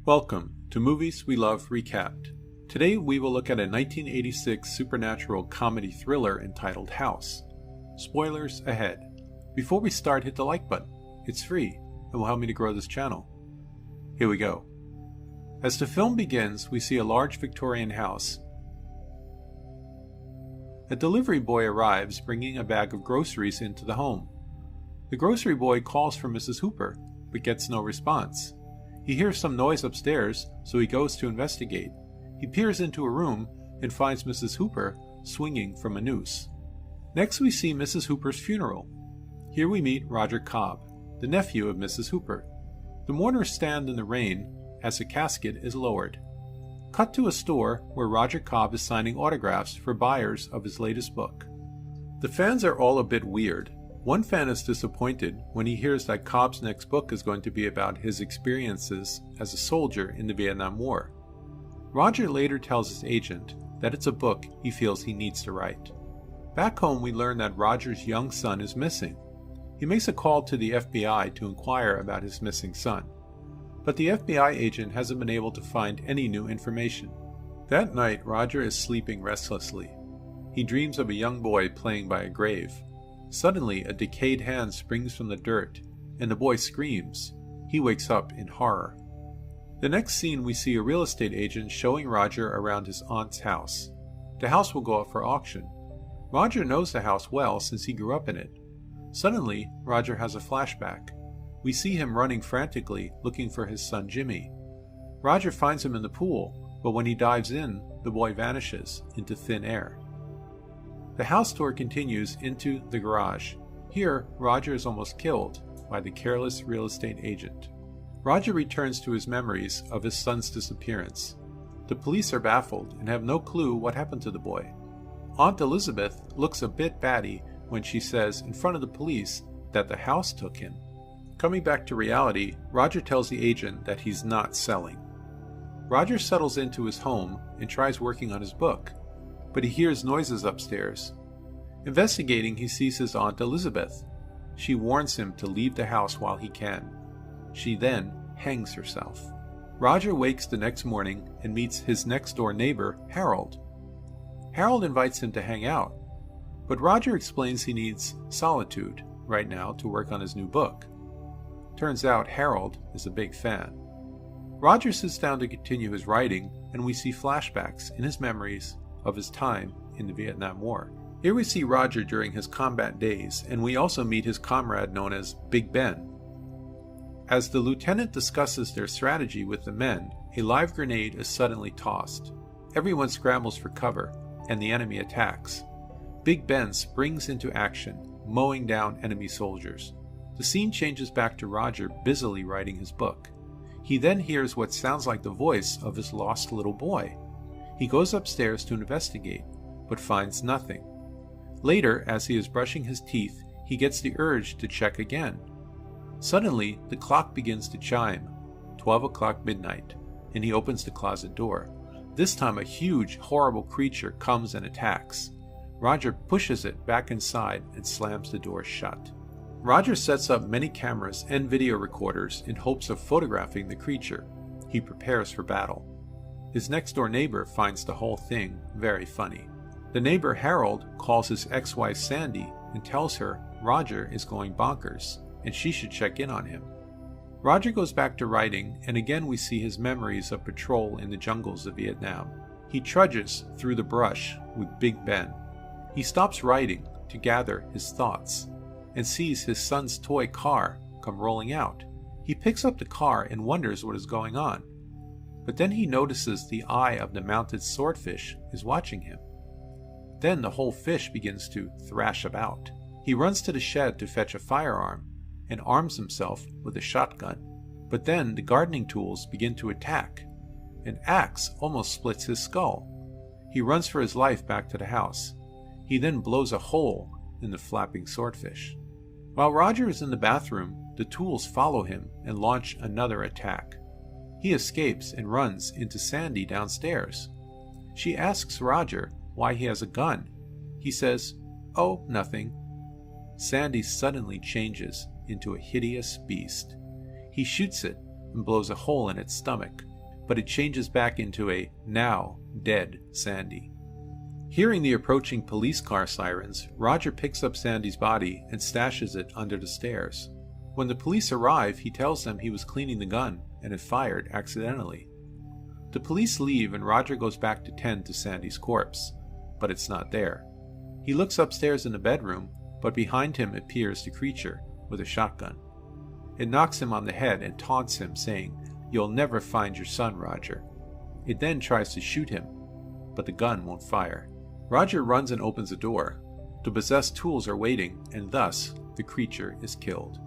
Welcome to Movies We Love Recapped. Today we will look at a 1986 supernatural comedy thriller entitled House. Spoilers ahead. Before we start, hit the like button. It's free and will help me to grow this channel. Here we go. As the film begins, we see a large Victorian house. A delivery boy arrives bringing a bag of groceries into the home. The grocery boy calls for Mrs. Hooper, but gets no response. He hears some noise upstairs, so he goes to investigate. He peers into a room and finds Mrs. Hooper swinging from a noose. Next we see Mrs. Hooper's funeral. Here we meet Roger Cobb, the nephew of Mrs. Hooper. The mourners stand in the rain as a casket is lowered. Cut to a store where Roger Cobb is signing autographs for buyers of his latest book. The fans are all a bit weird. One fan is disappointed when he hears that Cobb's next book is going to be about his experiences as a soldier in the Vietnam War. Roger later tells his agent that it's a book he feels he needs to write. Back home we learn that Roger's young son is missing. He makes a call to the FBI to inquire about his missing son. But the FBI agent hasn't been able to find any new information. That night Roger is sleeping restlessly. He dreams of a young boy playing by a grave. Suddenly, a decayed hand springs from the dirt, and the boy screams. He wakes up in horror. The next scene we see a real estate agent showing Roger around his aunt's house. The house will go up for auction. Roger knows the house well since he grew up in it. Suddenly, Roger has a flashback. We see him running frantically, looking for his son Jimmy. Roger finds him in the pool, but when he dives in, the boy vanishes into thin air. The house tour continues into the garage. Here, Roger is almost killed by the careless real estate agent. Roger returns to his memories of his son's disappearance. The police are baffled and have no clue what happened to the boy. Aunt Elizabeth looks a bit batty when she says in front of the police that the house took him. Coming back to reality, Roger tells the agent that he's not selling. Roger settles into his home and tries working on his book, but he hears noises upstairs. Investigating, he sees his Aunt Elizabeth. She warns him to leave the house while he can. She then hangs herself. Roger wakes the next morning and meets his next-door neighbor, Harold. Harold invites him to hang out, but Roger explains he needs solitude right now to work on his new book. Turns out Harold is a big fan. Roger sits down to continue his writing, and we see flashbacks in his memories of his time in the Vietnam War. Here we see Roger during his combat days, and we also meet his comrade known as Big Ben. As the lieutenant discusses their strategy with the men, a live grenade is suddenly tossed. Everyone scrambles for cover, and the enemy attacks. Big Ben springs into action, mowing down enemy soldiers. The scene changes back to Roger busily writing his book. He then hears what sounds like the voice of his lost little boy. He goes upstairs to investigate, but finds nothing. Later, as he is brushing his teeth, he gets the urge to check again. Suddenly, the clock begins to chime, 12 o'clock midnight, and he opens the closet door. This time a huge, horrible creature comes and attacks. Roger pushes it back inside and slams the door shut. Roger sets up many cameras and video recorders in hopes of photographing the creature. He prepares for battle. His next-door neighbor finds the whole thing very funny. The neighbor Harold calls his ex-wife Sandy and tells her Roger is going bonkers and she should check in on him. Roger goes back to writing, and again we see his memories of patrol in the jungles of Vietnam. He trudges through the brush with Big Ben. He stops writing to gather his thoughts and sees his son's toy car come rolling out. He picks up the car and wonders what is going on. But then he notices the eye of the mounted swordfish is watching him. Then the whole fish begins to thrash about. He runs to the shed to fetch a firearm and arms himself with a shotgun. But then the gardening tools begin to attack. An axe almost splits his skull. He runs for his life back to the house. He then blows a hole in the flapping swordfish. While Roger is in the bathroom, the tools follow him and launch another attack. He escapes and runs into Sandy downstairs. She asks Roger why he has a gun. He says, "Oh, nothing." Sandy suddenly changes into a hideous beast. He shoots it and blows a hole in its stomach. but it changes back into a now dead Sandy. Hearing the approaching police car sirens, Roger picks up Sandy's body and stashes it under the stairs. When the police arrive, he tells them he was cleaning the gun and had fired accidentally. The police leave and Roger goes back to tend to Sandy's corpse, but it's not there. He looks upstairs in the bedroom, but behind him appears the creature with a shotgun. It knocks him on the head and taunts him, saying, "You'll never find your son, Roger." It then tries to shoot him, but the gun won't fire. Roger runs and opens the door. The possessed tools are waiting, and thus the creature is killed.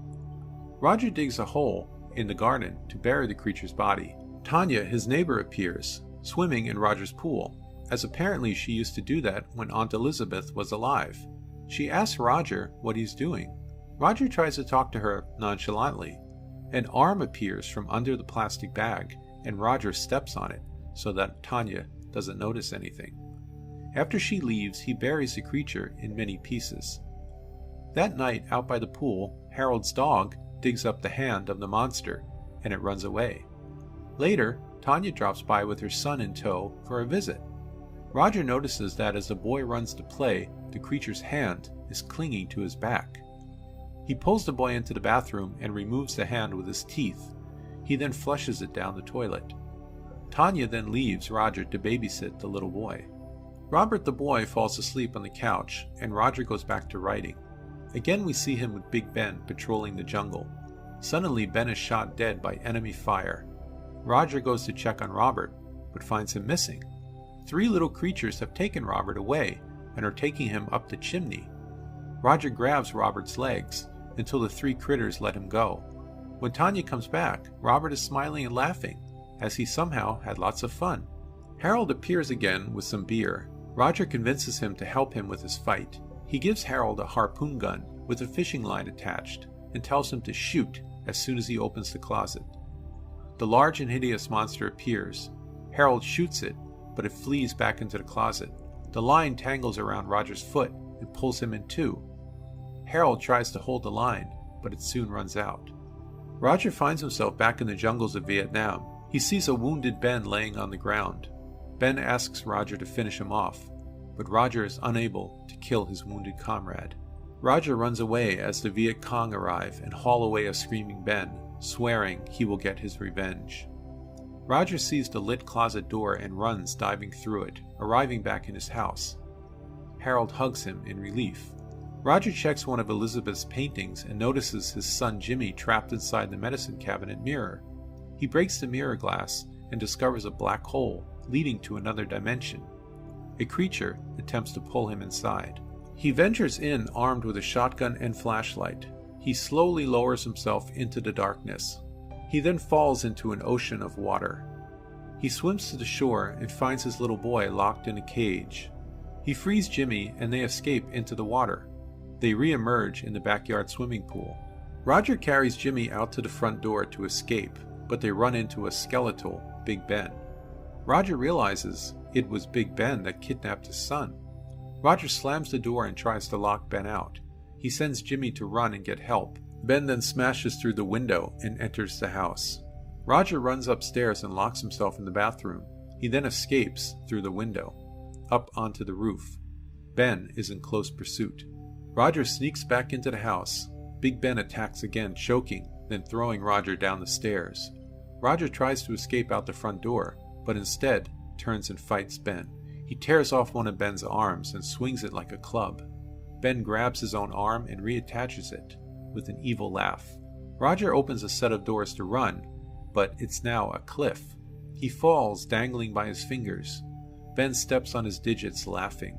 Roger digs a hole in the garden to bury the creature's body. Tanya, his neighbor, appears, swimming in Roger's pool, as apparently she used to do that when Aunt Elizabeth was alive. She asks Roger what he's doing. Roger tries to talk to her nonchalantly. An arm appears from under the plastic bag, and Roger steps on it so that Tanya doesn't notice anything. After she leaves, he buries the creature in many pieces. That night, out by the pool, Harold's dog digs up the hand of the monster, and it runs away. Later, Tanya drops by with her son in tow for a visit. Roger notices that as the boy runs to play, the creature's hand is clinging to his back. He pulls the boy into the bathroom and removes the hand with his teeth. He then flushes it down the toilet. Tanya then leaves Roger to babysit the little boy. Robert the boy falls asleep on the couch, and Roger goes back to writing. Again we see him with Big Ben patrolling the jungle. Suddenly Ben is shot dead by enemy fire. Roger goes to check on Robert, but finds him missing. 3 little creatures have taken Robert away and are taking him up the chimney. Roger grabs Robert's legs until the 3 critters let him go. When Tanya comes back, Robert is smiling and laughing, as he somehow had lots of fun. Harold appears again with some beer. Roger convinces him to help him with his fight. He gives Harold a harpoon gun with a fishing line attached and tells him to shoot as soon as he opens the closet. The large and hideous monster appears. Harold shoots it, but it flees back into the closet. The line tangles around Roger's foot and pulls him in two. Harold tries to hold the line, but it soon runs out. Roger finds himself back in the jungles of Vietnam. He sees a wounded Ben laying on the ground. Ben asks Roger to finish him off, but Roger is unable to kill his wounded comrade. Roger runs away as the Viet Cong arrive and haul away a screaming Ben, swearing he will get his revenge. Roger sees the lit closet door and runs, diving through it, arriving back in his house. Harold hugs him in relief. Roger checks one of Elizabeth's paintings and notices his son Jimmy trapped inside the medicine cabinet mirror. He breaks the mirror glass and discovers a black hole leading to another dimension. A creature attempts to pull him inside. He ventures in armed with a shotgun and flashlight. He slowly lowers himself into the darkness. He then falls into an ocean of water. He swims to the shore and finds his little boy locked in a cage. He frees Jimmy and they escape into the water. They re-emerge in the backyard swimming pool. Roger carries Jimmy out to the front door to escape, but they run into a skeletal Big Ben. Roger realizes it was Big Ben that kidnapped his son. Roger slams the door and tries to lock Ben out. He sends Jimmy to run and get help. Ben then smashes through the window and enters the house. Roger runs upstairs and locks himself in the bathroom. He then escapes through the window, up onto the roof. Ben is in close pursuit. Roger sneaks back into the house. Big Ben attacks again, choking, then throwing Roger down the stairs. Roger tries to escape out the front door, but instead turns and fights Ben. He tears off one of Ben's arms and swings it like a club. Ben grabs his own arm and reattaches it, with an evil laugh. Roger opens a set of doors to run, but it's now a cliff. He falls, dangling by his fingers. Ben steps on his digits, laughing.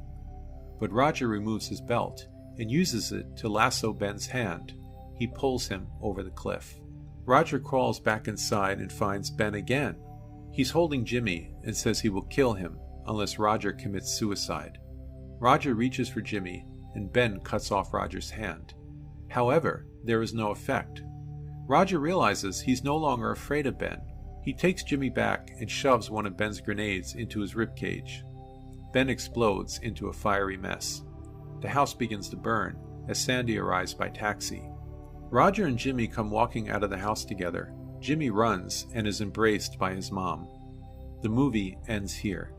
But Roger removes his belt and uses it to lasso Ben's hand. He pulls him over the cliff. Roger crawls back inside and finds Ben again. He's holding Jimmy and says he will kill him unless Roger commits suicide. Roger reaches for Jimmy, and Ben cuts off Roger's hand. However, there is no effect. Roger realizes he's no longer afraid of Ben. He takes Jimmy back and shoves one of Ben's grenades into his ribcage. Ben explodes into a fiery mess. The house begins to burn as Sandy arrives by taxi. Roger and Jimmy come walking out of the house together. Jimmy runs and is embraced by his mom. The movie ends here.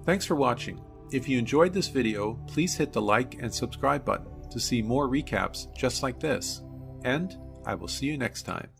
Thanks for watching. If you enjoyed this video, please hit the like and subscribe button to see more recaps just like this. And I will see you next time.